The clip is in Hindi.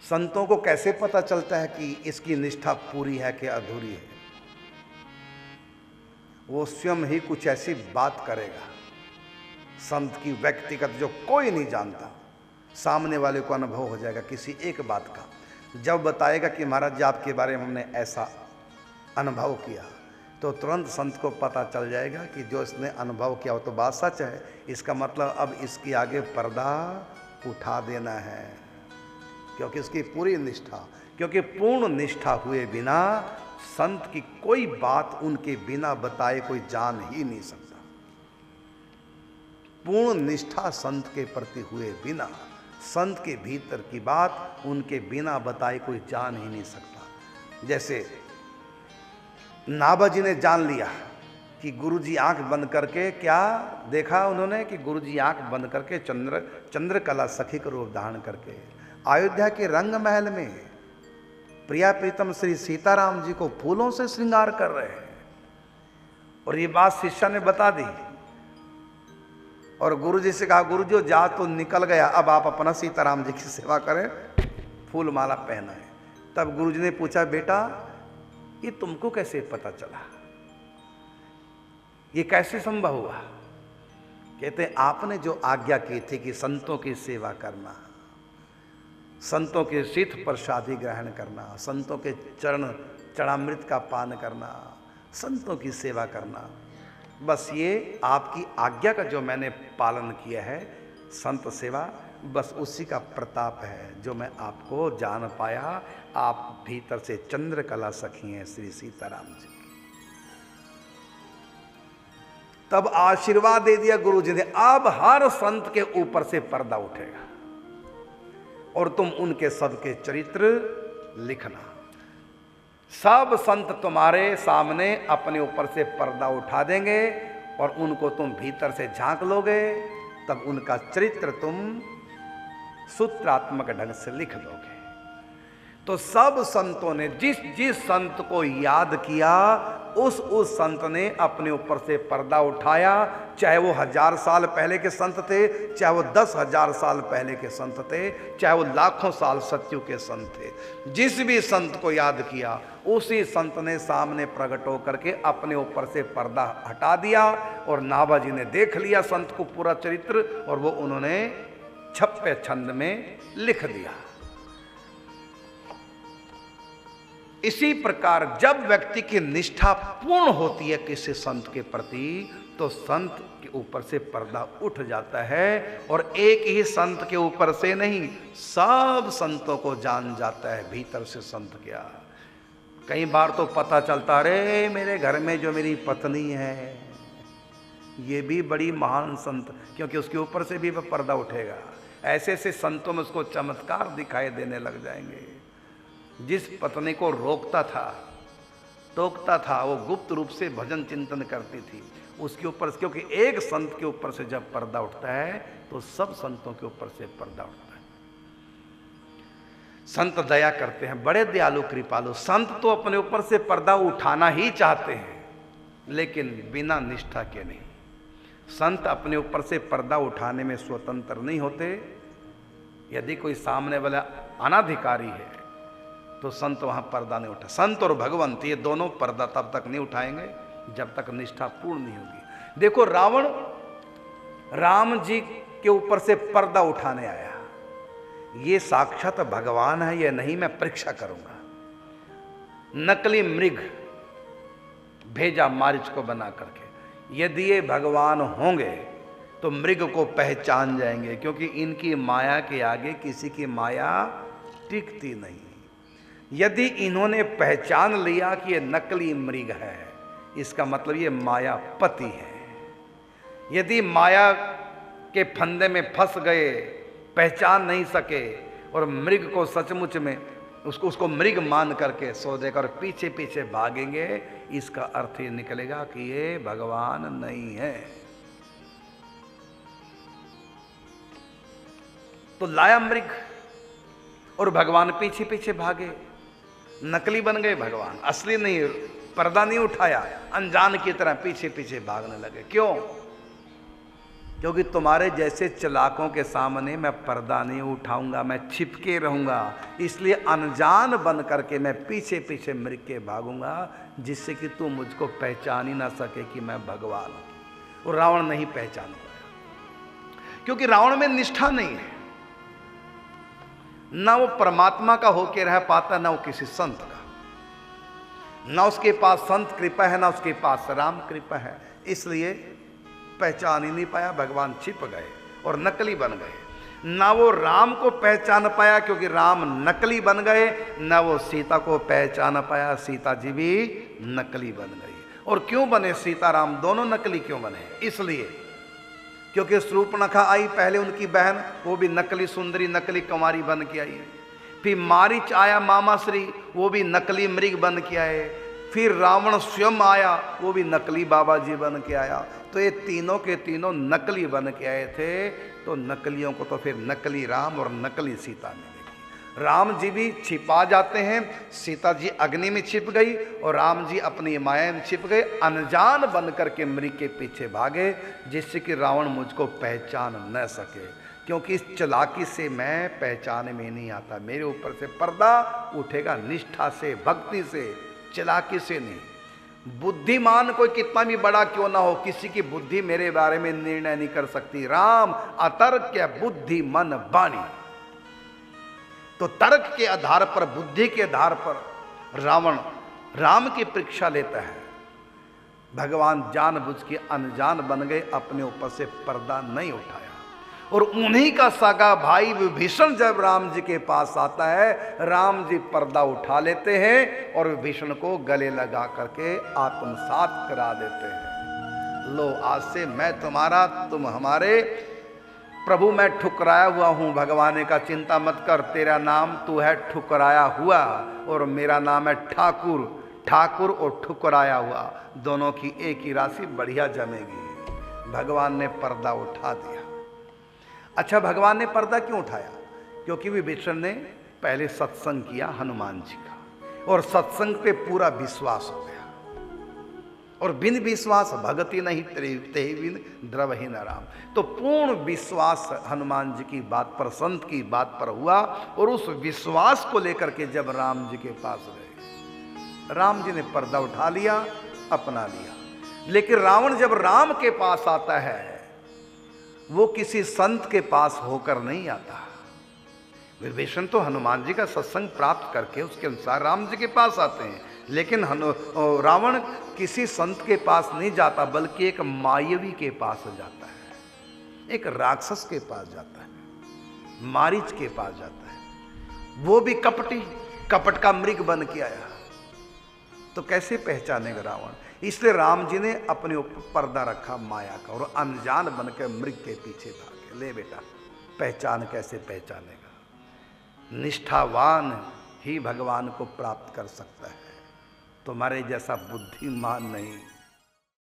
संतों को कैसे पता चलता है कि इसकी निष्ठा पूरी है कि अधूरी है? वो स्वयं ही कुछ ऐसी बात करेगा संत की व्यक्तिगत, जो कोई नहीं जानता, सामने वाले को अनुभव हो जाएगा किसी एक बात का। जब बताएगा कि महाराज जी आपके बारे में हमने ऐसा अनुभव किया, तो तुरंत संत को पता चल जाएगा कि जो इसने अनुभव किया वो तो बात सच है। इसका मतलब अब इसके आगे पर्दा उठा देना है, क्योंकि इसकी पूरी निष्ठा, क्योंकि पूर्ण निष्ठा हुए बिना संत की कोई बात उनके बिना बताए कोई जान ही नहीं सकता। पूर्ण निष्ठा संत के प्रति हुए बिना संत के भीतर की बात उनके बिना बताए कोई जान ही नहीं सकता। जैसे नाभा जी ने जान लिया कि गुरुजी आंख बंद करके, क्या देखा उन्होंने कि गुरुजी आंख बंद करके चंद्रकला सखी का रूप धारण करके अयोध्या के रंग महल में प्रिया प्रीतम श्री सीताराम जी को फूलों से श्रृंगार कर रहे हैं। और ये बात शिष्य ने बता दी और गुरुजी से कहा, गुरुजी जा तो निकल गया, अब आप अपना सीताराम जी की सेवा करें, फूल माला पहनाएं। तब गुरुजी ने पूछा, बेटा ये तुमको कैसे पता चला, ये कैसे संभव हुआ? कहते आपने जो आज्ञा की थी कि संतों की सेवा करना, संतों के शीत प्रसादी ग्रहण करना, संतों के चरणामृत का पान करना, संतों की सेवा करना, बस ये आपकी आज्ञा का जो मैंने पालन किया है, संत सेवा, बस उसी का प्रताप है जो मैं आपको जान पाया। आप भीतर से चंद्रकला सखी हैं श्री सीताराम जी की। तब आशीर्वाद दे दिया गुरु जी ने, अब हर संत के ऊपर से पर्दा उठेगा और तुम उनके सबके चरित्र लिखना। सब संत तुम्हारे सामने अपने ऊपर से पर्दा उठा देंगे और उनको तुम भीतर से झांक लोगे, तब उनका चरित्र तुम सूत्रात्मक ढंग से लिख दोगे। तो सब संतों ने जिस जिस संत को याद किया, उस संत ने अपने ऊपर से पर्दा उठाया, चाहे वो 1000 साल पहले के संत थे, चाहे वो 10,000 साल पहले के संत थे, चाहे वो लाखों साल सत्यु के संत थे। जिस भी संत को याद किया, उसी संत ने सामने प्रकट होकर के अपने ऊपर से पर्दा हटा दिया और नाभा जी ने देख लिया संत को पूरा चरित्र, और वो उन्होंने छप्पे छंद में लिख दिया। इसी प्रकार जब व्यक्ति की निष्ठा पूर्ण होती है किसी संत के प्रति, तो संत के ऊपर से पर्दा उठ जाता है, और एक ही संत के ऊपर से नहीं, सब संतों को जान जाता है भीतर से संत क्या। कई बार तो पता चलता, अरे मेरे घर में जो मेरी पत्नी है ये भी बड़ी महान संत, क्योंकि उसके ऊपर से भी वह पर्दा उठेगा। ऐसे ऐसे संतों में उसको चमत्कार दिखाई देने लग जाएंगे। जिस पत्नी को रोकता था, टोकता था, वो गुप्त रूप से भजन चिंतन करती थी, उसके ऊपर, क्योंकि एक संत के ऊपर से जब पर्दा उठता है तो सब संतों के ऊपर से पर्दा उठता है। संत दया करते हैं, बड़े दयालु कृपालु। संत तो अपने ऊपर से पर्दा उठाना ही चाहते हैं, लेकिन बिना निष्ठा के नहीं। संत अपने ऊपर से पर्दा उठाने में स्वतंत्र नहीं होते। यदि कोई सामने वाला अनाधिकारी है तो संत वहां पर्दा नहीं उठा। संत और भगवंत ये दोनों पर्दा तब तक नहीं उठाएंगे जब तक निष्ठा पूर्ण नहीं होगी। देखो, रावण राम जी के ऊपर से पर्दा उठाने आया, ये साक्षात भगवान है या नहीं मैं परीक्षा करूंगा। नकली मृग भेजा मारीच को बना करके, यदि ये भगवान होंगे तो मृग को पहचान जाएंगे, क्योंकि इनकी माया के आगे किसी की माया टिकती नहीं। यदि इन्होंने पहचान लिया कि ये नकली मृग है, इसका मतलब ये मायापति है। यदि माया के फंदे में फंस गए, पहचान नहीं सके और मृग को सचमुच में उसको मृग मान करके सो देकर पीछे पीछे भागेंगे, इसका अर्थ ये निकलेगा कि ये भगवान नहीं है। तो लाया मृग और भगवान पीछे पीछे भागे, नकली बन गए भगवान, असली नहीं, पर्दा नहीं उठाया, अनजान की तरह पीछे पीछे भागने लगे। क्यों? क्योंकि तुम्हारे जैसे चालाकों के सामने मैं पर्दा नहीं उठाऊंगा, मैं छिपके रहूंगा। इसलिए अनजान बन करके मैं पीछे पीछे मृग के भागूंगा, जिससे कि तू मुझको पहचान ही ना सके कि मैं भगवान हूं। और रावण नहीं पहचान पाया, क्योंकि रावण में निष्ठा नहीं है। ना वो परमात्मा का होके रह पाता, ना वो किसी संत का, ना उसके पास संत कृपा है, ना उसके पास राम कृपा है। इसलिए पहचान ही नहीं पाया, भगवान छिप गए और नकली बन गए। ना वो राम को पहचान पाया, क्योंकि राम नकली बन गए, ना वो सीता को पहचान पाया, सीता जी भी नकली बन गई। और क्यों बने सीता राम दोनों नकली क्यों बने? इसलिए क्योंकि शूर्पणखा आई पहले, उनकी बहन, वो भी नकली सुंदरी, नकली कुंवारी बन के आई। फिर मारीच आया मामा श्री, वो भी नकली मृग बन के आए। फिर रावण स्वयं आया, वो भी नकली बाबा जी बन के आया। तो ये तीनों के तीनों नकली बन के आए थे। तो नकलियों को तो फिर नकली राम और नकली सीता मिलेगी। राम जी भी छिपा जाते हैं, सीता जी अग्नि में छिप गई और राम जी अपनी माया में छिप गए। अनजान बन करके मृग के पीछे भागे, जिससे कि रावण मुझको पहचान न सके, क्योंकि इस चालाकी से मैं पहचान में नहीं आता। मेरे ऊपर से पर्दा उठेगा निष्ठा से, भक्ति से, चालाकी से नहीं। बुद्धिमान कोई कितना भी बड़ा क्यों ना हो, किसी की बुद्धि मेरे बारे में निर्णय नहीं कर सकती। राम अतर्क बुद्धि मन वाणी। तो तर्क के आधार पर, बुद्धि के आधार पर रावण राम की परीक्षा लेता है। भगवान जानबूझ के अनजान बन गए, अपने ऊपर से पर्दा नहीं उठाया। और उन्हीं का सगा भाई विभीषण जब राम जी के पास आता है, राम जी पर्दा उठा लेते हैं और विभीषण को गले लगा करके आत्मसात करा देते हैं। लो, आज से मैं तुम्हारा, तुम हमारे। प्रभु मैं ठुकराया हुआ हूँ। भगवान ने कहा चिंता मत कर, तेरा नाम तू है ठुकराया हुआ और मेरा नाम है ठाकुर। ठाकुर और ठुकराया हुआ दोनों की एक ही राशि बढ़िया जमेगी। भगवान ने पर्दा उठा दिया। अच्छा, भगवान ने पर्दा क्यों उठाया? क्योंकि विभीषण ने पहले सत्संग किया हनुमान जी का, और सत्संग पे पूरा विश्वास हो गया। और बिन विश्वास भगति नहीं ते बिन द्रवहीन राम। तो पूर्ण विश्वास हनुमान जी की बात पर, संत की बात पर हुआ। और उस विश्वास को लेकर के जब राम जी के पास गए, राम जी ने पर्दा उठा लिया, अपना लिया। लेकिन रावण जब राम के पास आता है, वो किसी संत के पास होकर नहीं आता। विभीषण तो हनुमान जी का सत्संग प्राप्त करके उसके अनुसार राम जी के पास आते हैं। लेकिन रावण किसी संत के पास नहीं जाता, बल्कि एक मायावी के पास जाता है, एक राक्षस के पास जाता है, मारीच के पास जाता है। वो भी कपटी, कपट का मृग बन के आया। तो कैसे पहचानेगा रावण? इसलिए राम जी ने अपने ऊपर पर्दा रखा माया का, और अनजान बनकर मृग के पीछे भागे। ले बेटा, पहचान कैसे पहचानेगा? निष्ठावान ही भगवान को प्राप्त कर सकता है। तुम्हारे जैसा बुद्धिमान नहीं।